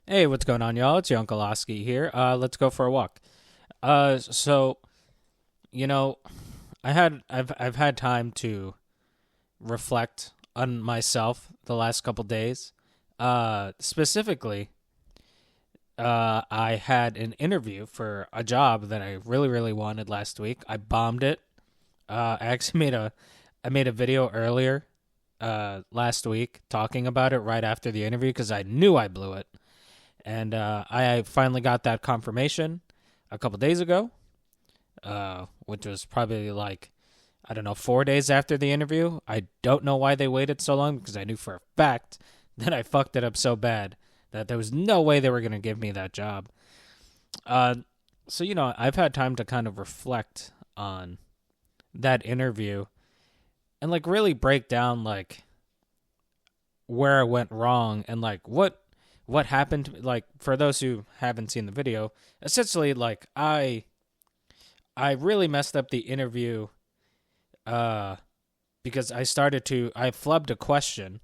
Hey, what's going on, y'all? It's your Uncle Oski here. Let's go for a walk. So you know, I've had time to reflect on myself the last couple days. Specifically, I had an interview for a job that I really wanted last week. I bombed it. I actually I made a video earlier last week talking about it right after the interview because I knew I blew it. And I finally got that confirmation a couple days ago, which was probably like, I don't know, 4 days after the interview. I don't know why they waited so long because I knew for a fact that I fucked it up so bad that there was no way they were going to give me that job. Uh, so, I've had time to kind of reflect on that interview and like really break down like where I went wrong and like what happened. Like, for those who haven't seen the video, essentially like I really messed up the interview uh because I flubbed a question,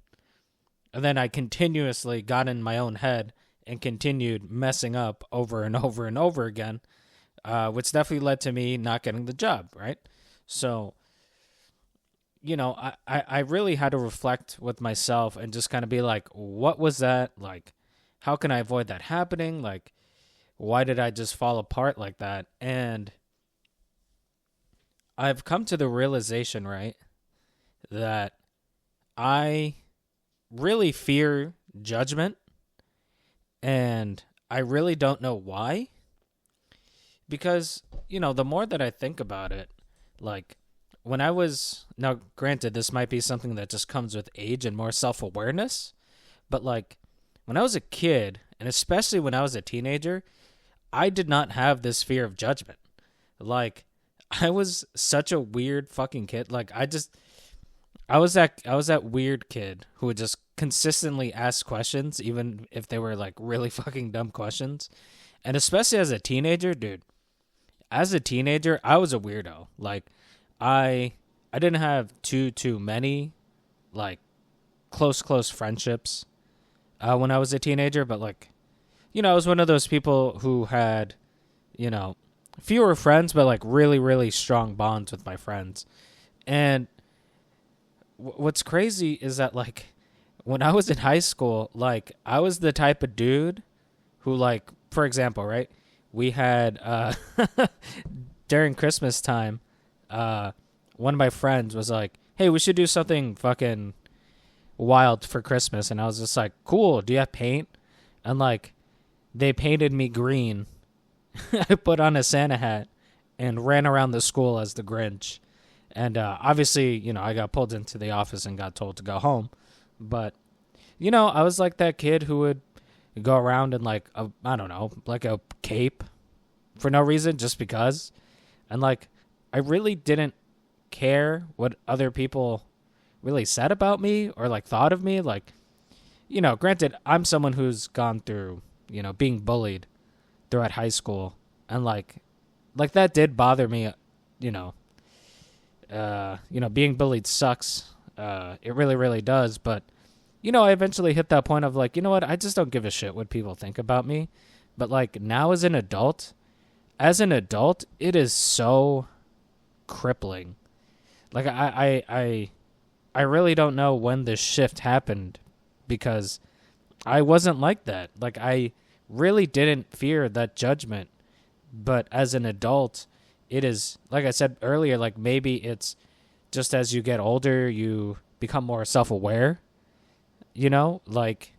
and then I continuously got in my own head and continued messing up over and over and over again, which definitely led to me not getting the job, right? So, I really had to reflect with myself and just kind of be like, what was that? Like, how can I avoid that happening? Like, why did I just fall apart like that? And I've come to the realization, right, that I really fear judgment, and I really don't know why. Because, the more that I think about it, like, when I was, now granted, this might be something that just comes with age and more self awareness, but like, when I was a kid, and especially when I was a teenager, I did not have this fear of judgment. Like, I was such a weird fucking kid. Like, I was that weird kid who would just consistently ask questions, even if they were like really fucking dumb questions. And especially as a teenager, dude. As a teenager, I was a weirdo. Like, I I didn't have too many like close friendships when I was a teenager, but like, I was one of those people who had, you know, fewer friends, but like really strong bonds with my friends. And what's crazy is that like when I was in high school, like I was the type of dude who, like, for example, right? We had during Christmas time, uh one of my friends was like, "Hey, we should do something fucking wild for Christmas." And I was just like, "Cool, do you have paint?" And like they painted me green. I put on a Santa hat and ran around the school as the Grinch. And obviously, I got pulled into the office and got told to go home. But, I was like that kid who would go around in like I don't know, like a cape for no reason, just because. And like, I really didn't care what other people really said about me or like thought of me. Like, granted, I'm someone who's gone through, being bullied throughout high school, and like that did bother me, you know. Being bullied sucks. It really does. But I eventually hit that point of like, you know what? I just don't give a shit what people think about me. But like now as an adult, it is so crippling. Like I really don't know when this shift happened, because I wasn't like that. Like, I really didn't fear that judgment. But as an adult, it is, like I said earlier, like maybe it's just as you get older, you become more self aware, Like,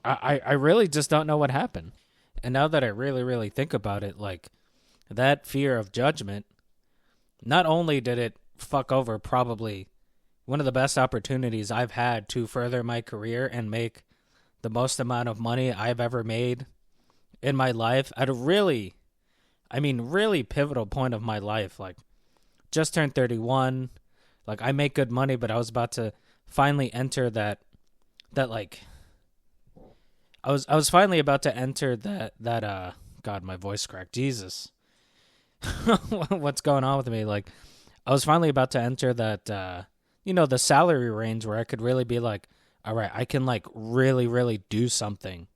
I really just don't know what happened. And now that I really think about it, like, that fear of judgment, not only did it fuck over probably one of the best opportunities I've had to further my career and make the most amount of money I've ever made in my life at a really pivotal point of my life. Like, just turned 31. Like, I make good money, but I was about to finally enter that like I was finally about to enter that God, my voice cracked. Jesus. What's going on with me? Like, I was finally about to enter that the salary range where I could really be like, all right, I can like really do something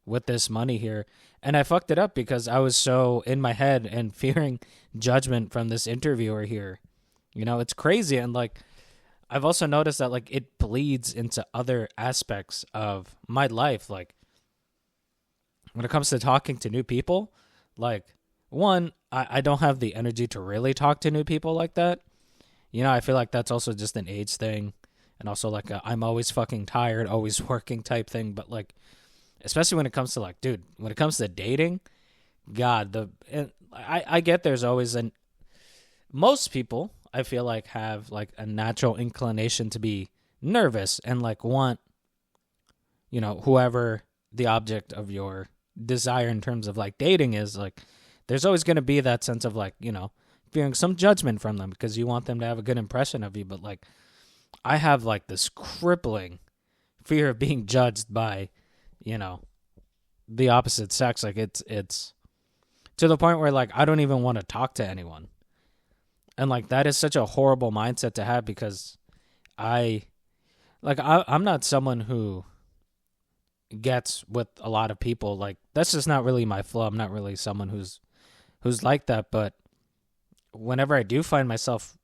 with this money here. And I fucked it up because I was so in my head and fearing judgment from this interviewer here. You know, it's crazy. And like, I've also noticed that like it bleeds into other aspects of my life. Like when it comes to talking to new people, like one, I don't have the energy to really talk to new people like that. You know, I feel like that's also just an age thing. And also like I'm always fucking tired, always working type thing. But like, especially when it comes to like, dude, when it comes to dating, God, I get there's always most people I feel like have like a natural inclination to be nervous and like want, you know, whoever the object of your desire in terms of like dating is, like there's always going to be that sense of like, you know, fearing some judgment from them because you want them to have a good impression of you. But like I have like this crippling fear of being judged by, you know, the opposite sex. Like it's to the point where like I don't even want to talk to anyone. And like that is such a horrible mindset to have because I'm not someone who gets with a lot of people. Like that's just not really my flow. I'm not really someone who's like that. But whenever I do find myself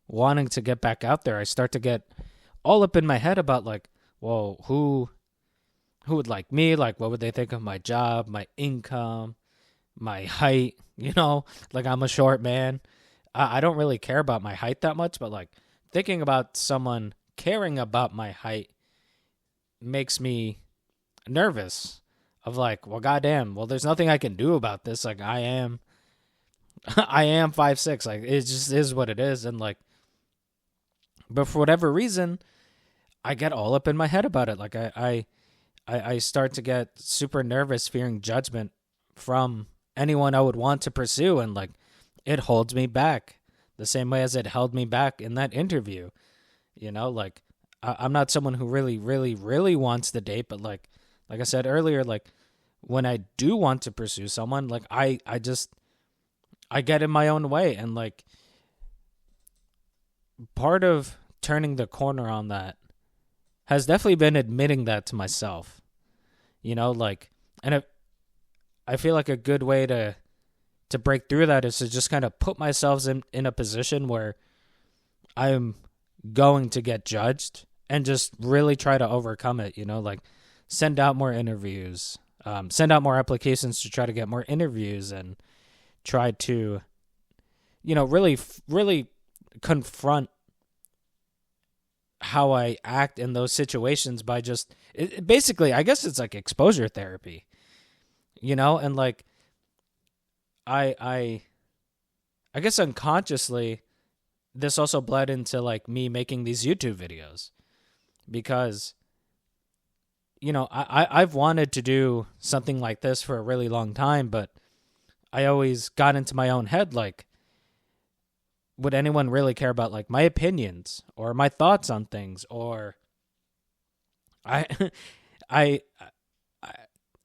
wanting to get back out there, I start to get all up in my head about like, well, who would like me? Like, what would they think of my job, my income, my height? You know, like I'm a short man. I don't really care about my height that much, but like thinking about someone caring about my height makes me nervous of like, well, goddamn, well, there's nothing I can do about this. Like I am 5'6". Like it just is what it is. And like, but for whatever reason, I get all up in my head about it. Like I start to get super nervous, fearing judgment from anyone I would want to pursue. And like, it holds me back the same way as it held me back in that interview. You know, like I'm not someone who really, really, really wants to date, but like I said earlier, like when I do want to pursue someone, like I get in my own way. And like part of turning the corner on that has definitely been admitting that to myself, you know, like, and I feel like a good way to break through that is to just kind of put myself in a position where I'm going to get judged and just really try to overcome it, you know, like send out more interviews, send out more applications to try to get more interviews and try to, you know, really, really confront how I act in those situations by just basically, I guess it's like exposure therapy, you know, and like I guess unconsciously this also bled into like me making these YouTube videos because, you know, I've wanted to do something like this for a really long time, but I always got into my own head like, would anyone really care about like my opinions or my thoughts on things? Or I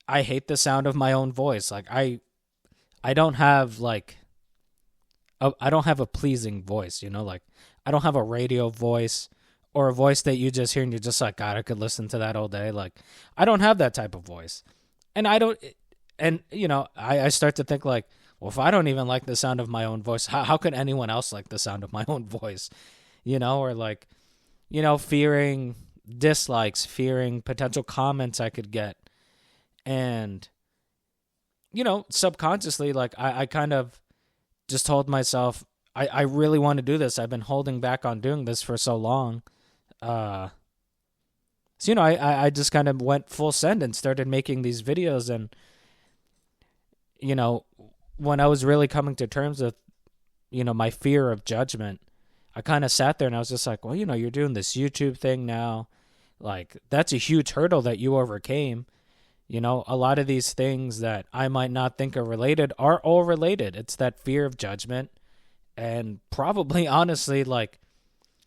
hate the sound of my own voice. Like I don't have like I don't have a pleasing voice, you know, like I don't have a radio voice or a voice that you just hear and you're just like, God, I could listen to that all day. Like I don't have that type of voice. And you know, I start to think like, well, if I don't even like the sound of my own voice, how could anyone else like the sound of my own voice? You know, or like, you know, fearing dislikes, fearing potential comments I could get. And, you know, subconsciously, like I kind of just told myself, I really want to do this. I've been holding back on doing this for so long. So, you know, I just kind of went full send and started making these videos. And, you know, when I was really coming to terms with, you know, my fear of judgment, I kind of sat there and I was just like, well, you know, you're doing this YouTube thing now. Like, that's a huge hurdle that you overcame. You know, a lot of these things that I might not think are related are all related. It's that fear of judgment and probably, honestly, like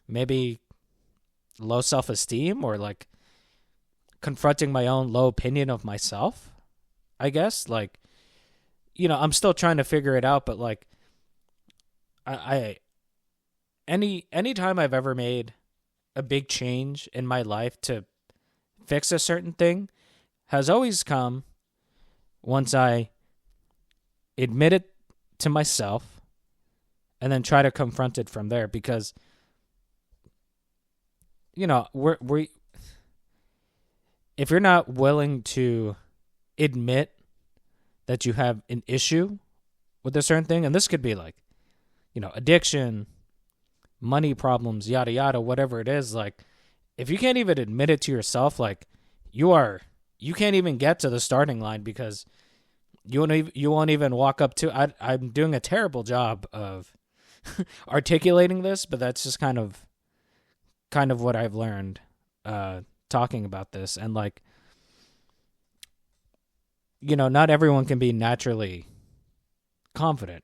maybe low self-esteem or like confronting my own low opinion of myself, I guess. Like, you know, I'm still trying to figure it out, but like any time I've ever made a big change in my life to fix a certain thing has always come once I admit it to myself and then try to confront it from there, because we if you're not willing to admit that you have an issue with a certain thing, and this could be like, addiction, money problems, yada yada, whatever it is, like if you can't even admit it to yourself, like you can't even get to the starting line, because you won't even walk up to. I'm doing a terrible job of articulating this, but that's just kind of what I've learned talking about this. And like, not everyone can be naturally confident,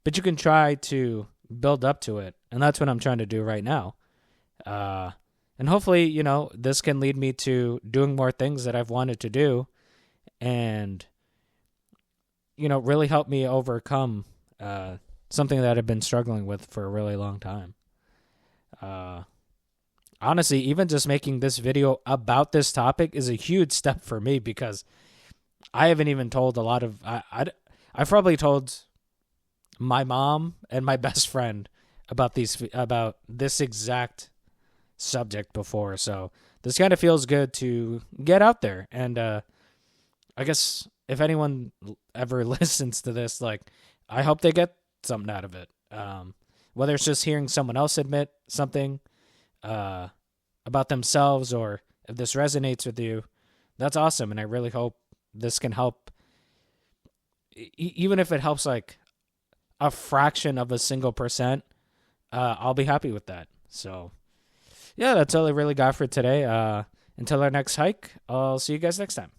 but you can try to build up to it, and that's what I'm trying to do right now. And hopefully, this can lead me to doing more things that I've wanted to do, and really help me overcome something that I've been struggling with for a really long time. Honestly, even just making this video about this topic is a huge step for me, because I haven't even told a lot of... I've probably told my mom and my best friend about this exact subject before, so this kind of feels good to get out there. And I guess if anyone ever listens to this, like, I hope they get something out of it, whether it's just hearing someone else admit something about themselves, or if this resonates with you, that's awesome. And I really hope this can help, even if it helps like a fraction of a single %. I'll be happy with that. So yeah, that's all I really got for today. Until our next hike, I'll see you guys next time.